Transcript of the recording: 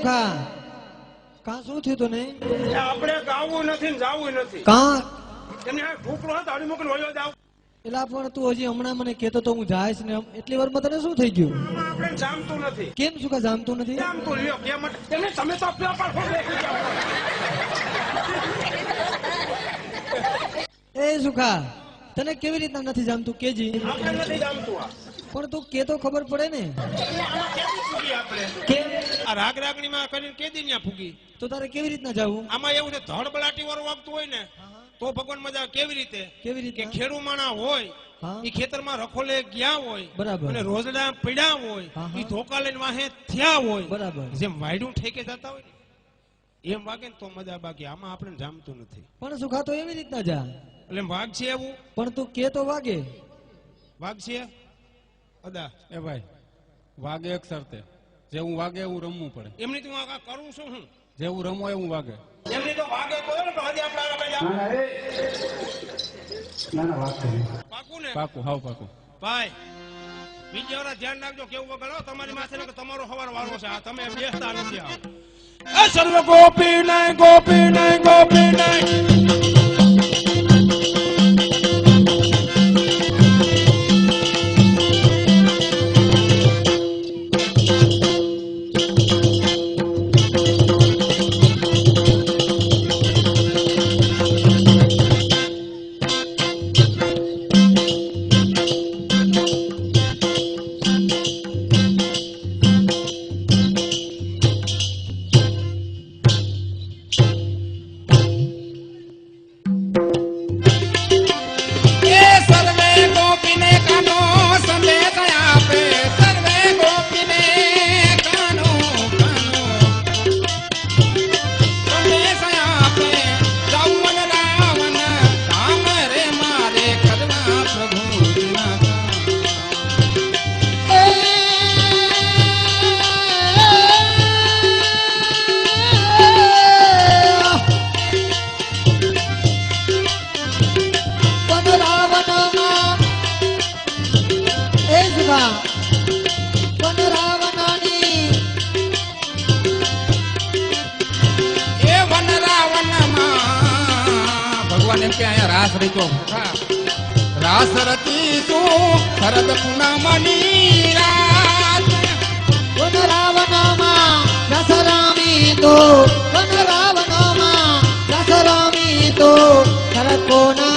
સુખા કા શું થયું તને? આપણે ગાવું નથી ને જાવું નથી. કા એને ઢોકળો હતો અડી મૂકીને વયો જાવ. એલા પણ તું હજી હમણાં મને કહેતો તો હું જાઈશ ને એટલી વારમાં તને શું થઈ ગયું? આપણે જામતું નથી. કેમ સુખા જામતું નથી? જામતું લ્યો કેમ તમે તમે તો પેપર ખોલી જાવ. એ સુખા તને કેવી રીતના નથી જામતું કેજી? આપણે નથી જામતું. પણ તું કે તો ખબર પડે ને. કે આ રાગ રાગણીમાં કરીને કેદી ન્યા ફૂગી તો તારે કેવી રીતના જાવું? આમાં એવું છે ધડબલાટી વાળું વાગતું હોય ને તો ભગવાન મજા કેવી રીતે કે ખેડૂ માણા હોય એ ખેતરમાં રખોલે ગયા હોય બરાબર અને રોજડા પડ્યા હોય એ ધોકા લઈને વાહે થયા હોય બરાબર જેમ વાયડું ઠેકે જતા હોય ને એમ વાગે ને તો મજા બાકી આમાં આપણે જામતું નથી. પણ સુખા તો એવી રીતના જા એટલે વાઘ છે એવું પણ તું કે તો વાગે. વાઘ છે અદા એ ભાઈ વાગે એક શરતે જેવું વાગે એવું રમવું પડે. એમની તું આ કરું છું હું જેવું રમો એવું વાગે. એમની તો વાગે તો ને તો હજી આપણે પાકું ને પાકું હાવ પાકું. ભાઈ બીજી વાર ધ્યાન રાખજો કેવું વગાડો તમારી માથે ને તમારો હવાર વારો છે. આ તમે બેસતા નથી. આ સર્વ ગોપી નહીં ગોપી નહીં ગોપી નહીં. રાસ રચો રાસ રચીશું શરદ પૂનમની રાત. રાવણમાં દશરામી તો રાવણમાં દશરામી તો શરદ પૂનમ